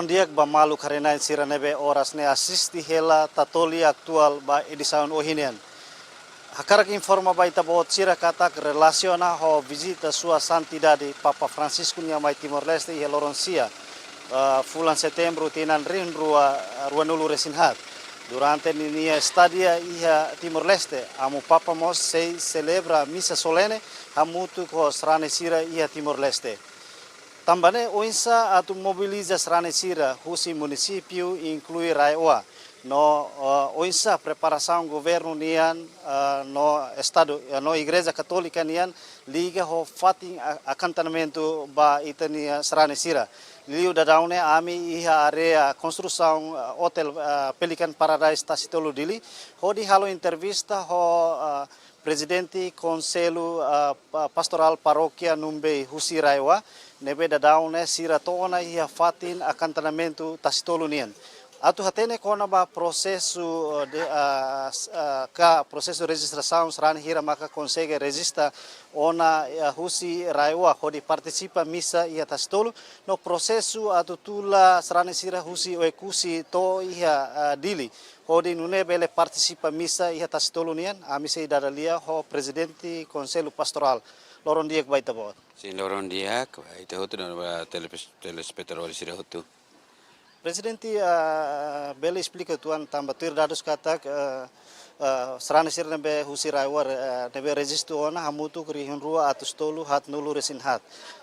Loron diak ba malu karena sira nebe oras ne asisti hela tatoli aktual ba edisaun ohinian. Hakarak informa ba ita bot sira katak relasiona ho visita sua santidade Papa Francisco nya mai Timor Leste e Loron sia fulan setembro tinan rin rua nulu resinhat. Durante nia stadia iha Timor Leste, amu Papa mos sei celebra misa solene hamutu ko srane sira iha Timor Leste. Tambane oinsa atu mobiliza srane sira husi município inclui Raiua. No oinsa preparação governo nian no estado no igreja católica nian liga ho fating acantonamento ba itania srane sira. Liu dadaune ami iha area construção hotel Pelican Paradise Tacitolo Dili. Hodi halo entrevista ho presidente conselho pastoral paroquia Numbe Husi Raiua. Nebe dadaune sira tona iha fatin acantonamento Tacitolo nian. Atu hatene kona ba processo processo registração srani hira maka consegue registra ona husi Raiua hodi participa misa ia Tacitolo no processo atu tula srani sira husi oekusi to ia dili hodi nune bele participa misa ia Tacitolo nian amise dadalia ho presidente conselho pastoral Loron diak baita bot. Sin Loron diak ite hotu no telespectadores sira hotu. Presidente, bela explica tuan tambah tuir dados katak serana sir nebe husi Raiua nebe registro ona hamutu krihun rua atus tolu hat nulu resin hat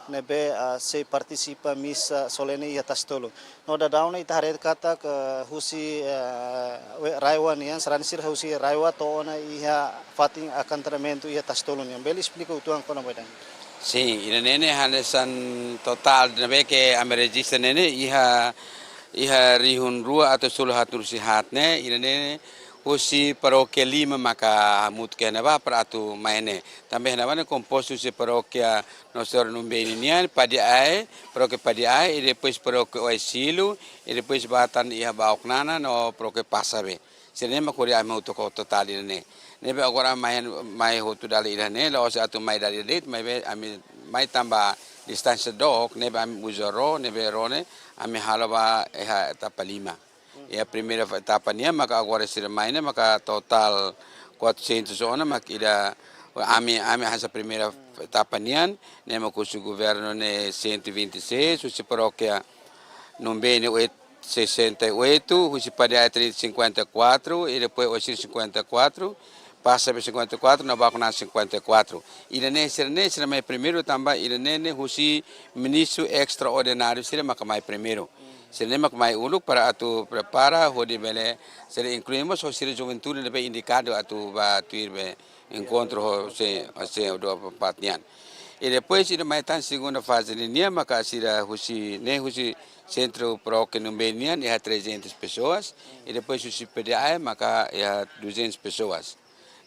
nebe se participa misa solene ia Tacitolo. No da dauna ita haret katak husi Raiua nian serana sir husi Raiua to ona ia fating acantonamento ia Tacitolo nian. Bela explica tuan kona badan. Sim, nene hanesan total nebe ke ame register nene iha rihun rua atau sulu hatur sihatne nene husi parokia 5 maka hamut ke naba peratu maine tambah naba kompostu si parokia nosor numbe nian padi ai depois parokia oisilu depois batan iha baoknana no parokia pasabe sene makuri ame utoko total nene nebe agora mai hotu dali nene lo atu mai dali det mai tambah distância dok nebe ame uzoro nebe rone ame halaba etapa 5. E a primeira etapa nia maka agora sira maine maka total 400 zona maka ida ame essa primeira etapa nian ne maka o governo ne 126 o paroquia Numbene 68 o Padia 54 e depois o 54 passa para 54 na Bacuna 54 e nesse mais primeiro também e nene husi ministro extraordinário sira maka mai primeiro sira maka mai uluk para atu prepara hodi bele sira incluímos o sira juventude lebe indicado atu ba tuir be encontro se do patnian e depois sira mai tan segunda fase linha maka sira husi centro paroquia Numbenian e 300 pessoas e depois husi PDA maka e 200 pessoas.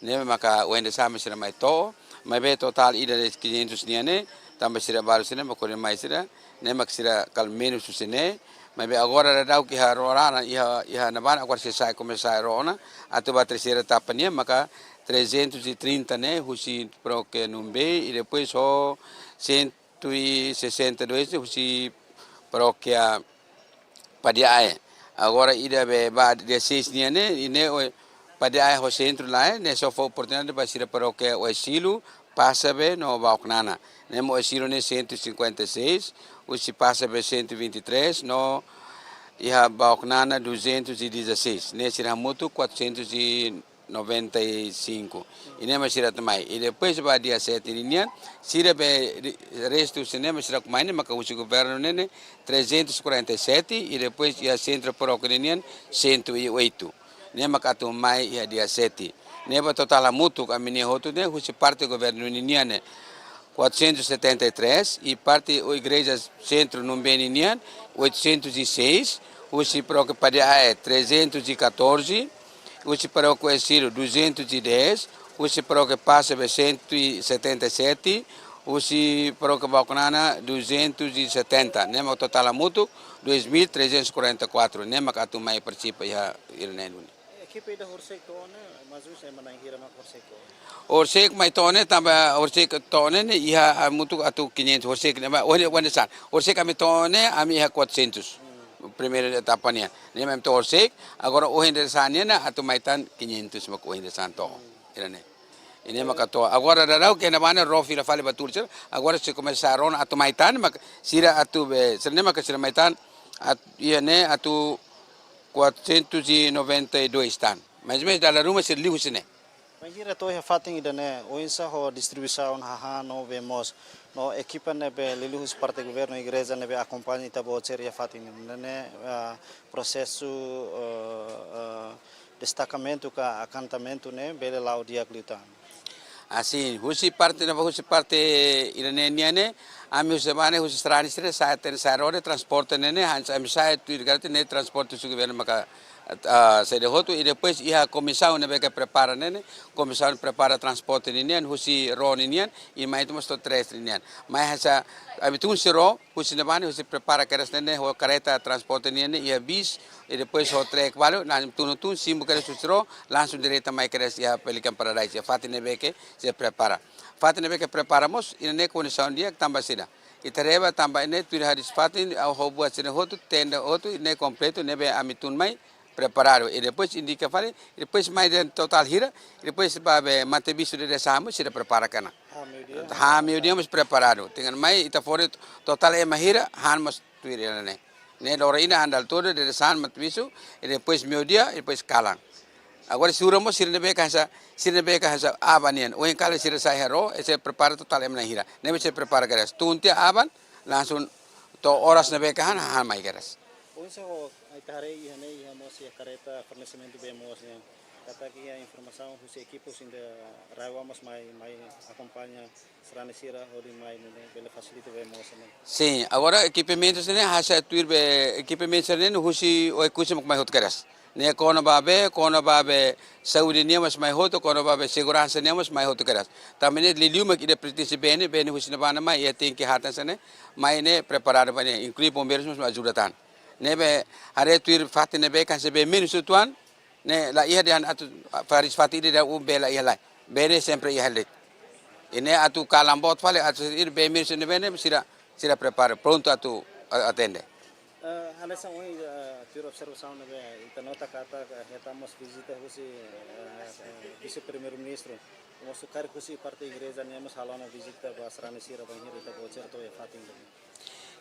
Nebe maka wende sama sira mai to mai be total ida 500 niane tambah sira baru sira makore mai sira ne mak sira kal menos sine mai be agora dau ki harorana iha nabana agora se sai começar rona atu ba terceira etapa nia maka 330 ne husi proque numbe e depois o 162 husi paroquia Padiae agora ida be ba 16 niane ine pada ai ho centro lá ne só foi oportunidade para ir para o que o estilo passa bem no Balcnana ne mo estilo ne 156 o se passa bem 123 no ia Balcnana 216 ne será muito 495 e ne mais será também e depois vai dia 7 linha será be resto cinema será como ne maka o governo ne 347 e depois ia centro para o que 108 ne makatu mai ia dia 7 ne ba total mutu kami ne hotu ne husi parte governo niniane 473 e parte o igreja centro Numbenian 806 husi paroquia Padia 314 husi paroquia Esiro 210 husi paroquia Passa 177 husi paroquia Bacunana 270 ne ma total mutu 2344 ne makatu mai participa ia irnenuni Equipe da Horsek tone mazu saya menanghira mak Horsek. Horsek mai tone tambah Horsek tone ne iha mutu atu 500 Horsek ne wani san Horsek kami tone ami iha 400 primeira etapa niya. Niya may torsik, agora o interesan niya na ato maitan 500 mak o interesan to. Irane. Ini makato. Agora darau que na bana ro fila fale batur agora se começaron ato maitan mak sira atu be sirne mak sira maitan at iane atu 492 tan. Mas dalam rumah sir liu sine. Mahira to he fating idane oinsa ho distribuição haha no vemos no equipa nebe lilus parte governo igreja nebe acompanha ita bocer ya fating nene processo destacamento ka acantamento ne bele lau dia glitan. Assim, husi parte iraneniane, ami usabane husi strani sire sa ten sarore transporte nene hans ami sa tu irgarte ne transporte su governo maka se de hotu e depois ia comissão nebe que prepara nene, comissão prepara transporte nene husi ro nene e mais tu mosto tres nene. Mas essa habitun siro husi nebane husi prepara keras nene ho careta transporte nene ia bis e depois ho trek valo na tu simbo keras siro langsung direta mai keras ia Pelican Paradise ia fati nebe que se prepara. Fati nebe que preparamos e ne condição dia tambah sida. Itareba tambah ini tu hari fatin au ho buat sine hotu tenda hotu ne completo nebe amitun mai preparado e depois indica fale e depois mais total hira e depois babe mate bisu de samu sida prepara kana meu dia mas preparado tengan mai ita fore total e mahira han mas tuire ne dora ina andal todo de san mate bisu e depois meu dia e depois kalang agora suramos sirne be casa abanian o en kala sira sai hero e se prepara total e mahira ne se prepara garas tuntia aban langsung to horas nebe kan han mai garas. Oinsa ho itare ihane ihamos ya careta fornecimento vemos ne kata que a informação dos equipos ainda ravamos mai acompanha serane sira ori mai ne bele facilite vemos ne. Sim, agora equipamentos ne hasa tuir be equipamentos ne husi o ekusim mai hot garas. Ne kono babe saúde ne mas mai hot kono babe segurança ne mas mai hot garas. Tamene liliu mak ide pretisi bene husi na bana mai ya tem que hatan sane mai ne preparado bane inclui bombeiros mas ajudatan. Nebe are tuir fati nebe kan sebe menos tuan ne la ia dian atu faris fati de da bela ia lai bene sempre ia halit ine atu kalambot fale atu ir be menos nebe ne sira prepara pronto atu atende. Alessa hoy tuir observação nebe ita nota kata estamos visita husi vice primeiro ministro mosu kar husi parte igreja ne mas halana visita basrane sira banhir ita bocer to e fati.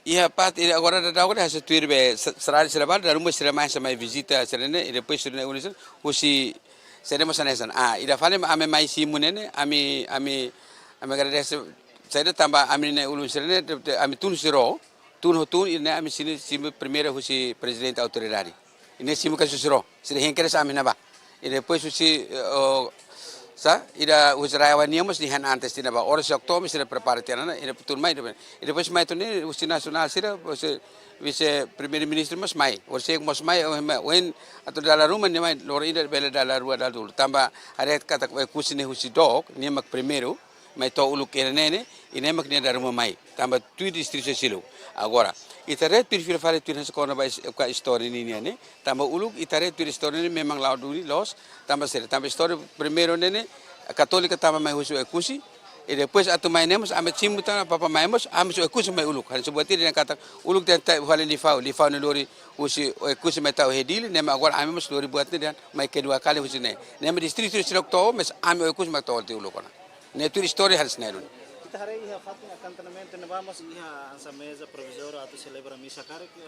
Ia parte agora da agora hasa tuir be serari serabal da rumah sira mais sama visita serene e depois serene unison husi seremos anesan ida fale ame mai simunene ami agradece saya tambah ami ne ulu serene ami tun siro tun ine ami sini simu primeira husi presidente autoridade ine simu kasu siro sira henkeres ami naba e depois husi ida usrayawan niamos di han antes tina ba ora oktober sira prepara tiana ida putul mai e depois mai tuni usi nasional sira vice primeiro ministro mas mai orse mas mai wen atau dalam rumah ni mai lor ida bela dalam rua dulu tambah ada kata kusine husi dog ni mak primeiro mai to uluk nene ine mak ni dalam rumah mai tambah tu distrito silu agora itare perfil fale tu nasa kona ba ka story ni ne tambah uluk itare tu story ni memang lau duri los tambah story primeiro nene católica tambah mai husu ekusi e depois atu mai nemos ame cimuta papa mai mos ame so ekusi mai uluk han sebuati dia kata uluk dan tai fale lifau ne lori husi ekusi mai tau hedil nema agora ame mos lori buat dan mai kedua kali husi ne nema distrito silokto mes ame ekusi mai tau uluk ona ne tu story harus nerun. Kita hari ini fatin acantamento ne vamos iha essa mesa provisória atu celebra missa cara que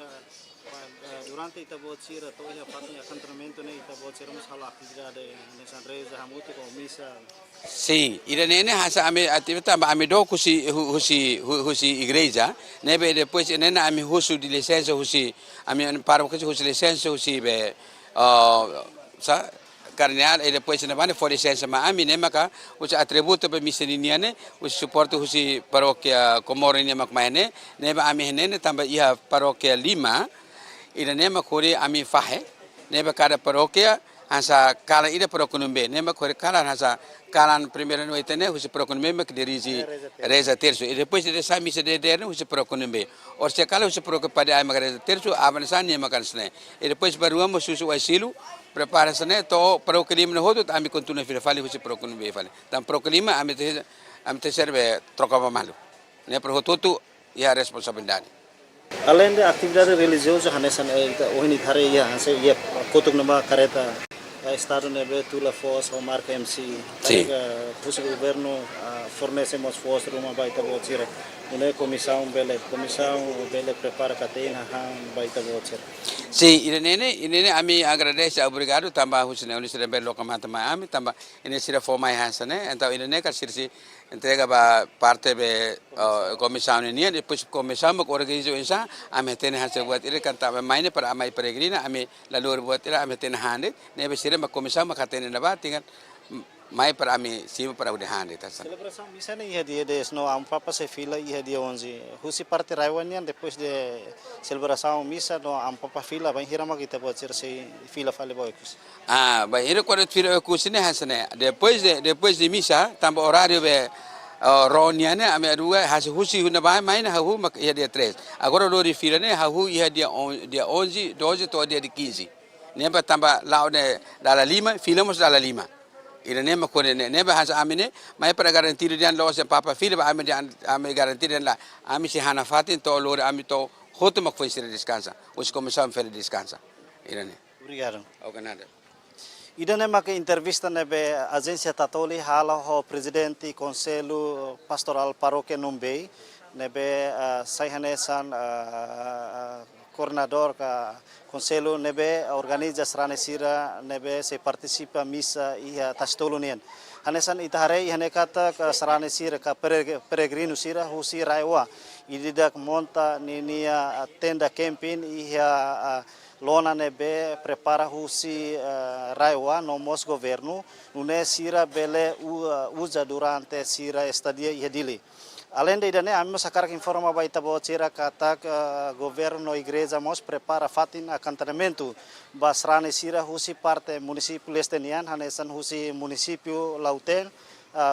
durante ita botsira to iha fatin acantamento ne ita botsira mas hala atividade nessa reza hamuti com missa. Sim, ira nene hasa ame atividade ame do husi igreja nebe depois nene ame husu di licença husi ame para husi licença husi be carneal e depois na banda for licença ma ami ne maka os atributo be miseniane os suporte husi paroquia Comorine makmaene ne ba ami ne tamba ia paroquia Lima ina ne makori ami fahe ne ba cada paroquia ansa kala ida prokunumbe ne makori kala ansa kalan primeiro noite ne husi prokunumbe mak dirigi reza terço e depois de sa missa de der husi prokunumbe or se kala husi prokun pada ai reza terço avançar ne makansne e depois baruamos susu asilu prepara-se né to proclima no rodo ami continua a fale você procura bem fale tam proclima ami te serve trocava malo né pro todo e a responsabilidade Além de atividade religiosa, hanesan ohini thare ya hanse ya kotuk nama kareta Estado nebe tula fos o marca MC. Sim. O governo fornecemos fos rumah baita bocira. Une comissão bele prepara catena han baita bocira. Sim, ini kami agradece, obrigado tambah khususnya Unis Rebel Lokamata Miami tambah ini sudah formai hansane, então ini kan sirsi entrega ba parte be comissão ini, depois comissão mak organizo insa, ame tene hanse buat ini kan tambah maine para amai peregrina, ame lalu buat ini ame tene hande, nebe sira mak comissão mak tene naba tinggal mai para ame sim para udah hande tasan. Celebração missa ne ia dia des no am papa se fila ia dia 11. Husi parte raiwanian depois de celebração missa no am papa fila vai hirama kita buat se fila fale boikus. Ah, baik, ini kalau fila kusine hansane, depois de missa tambah horário be Roniane ame dua hasil husi huna bahan main hahu mak ia dia 3. Agora lori fila ne hahu ia dia 11, 12 atau dia di 15. Neba tambah laune dala 5, fila mos dala 5. Ina nema kone neba hasa amine mai para garantir dian lo se papa fila ba ame garantir dian la ame si hana fatin to lori ame to hoto mak foi sira descansa. Os começam a descansa. Ina ne. Obrigado. Oke nada. Idane make entrevista nebe agência Tatoli hala ho presidente conselho pastoral paróquia Numbei nebe sai hanesan coordenador ka conselho nebe organiza srane sira nebe se participa missa ia tastolunian hanesan itahare ihane kata ka srane sira ka peregrino sira husi raiwa ididak monta ninia tenda camping ia lona nebe prepara husi raiwa no mos governo nune sira bele usa durante sira estadia iadili. Além de idane ame sakarak informa baita bocira kata governo igreja mos prepara fatin acantonamento basrane sira husi parte município lestenian hanesan husi município Lauten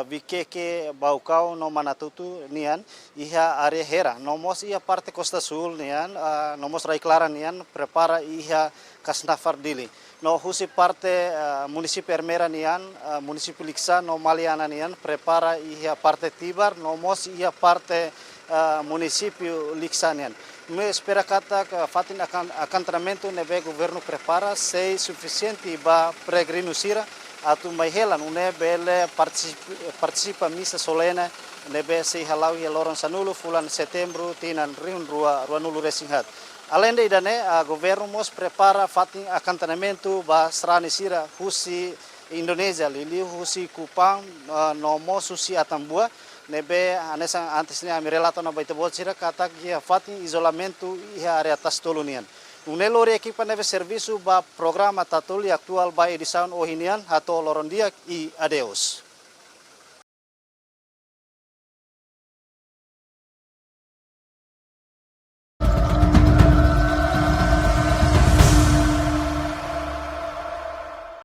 Bikeke Baucau no Manatutu nian iha area hera nomos ia parte Costa Sul nian nomos Rai Clara nian prepara iha Kasnafar dili no husi parte município Ermera nian município Liksa no Maliana nian prepara iha parte Tibar nomos ia parte município Liksa nian me espera kata fatin acantonamento nebe governo prepara sei suficiente ba peregrino sira atu mai helan une bele participa missa solene nebe se halau ia loron sanulu fulan setembro tinan riun rua nulu resinghat. Além de idane governo mos prepara fatin acantonamento ba srani sira husi Indonesia lili husi Kupang no mos husi Atambua nebe anesa antes ni ami relato na baita bot sira kata ia fatin isolamento ia area tastolunian. Unelori equipa neve serviço ba programa Tatoli actual ba edição ohinian hato lorondia e adeus.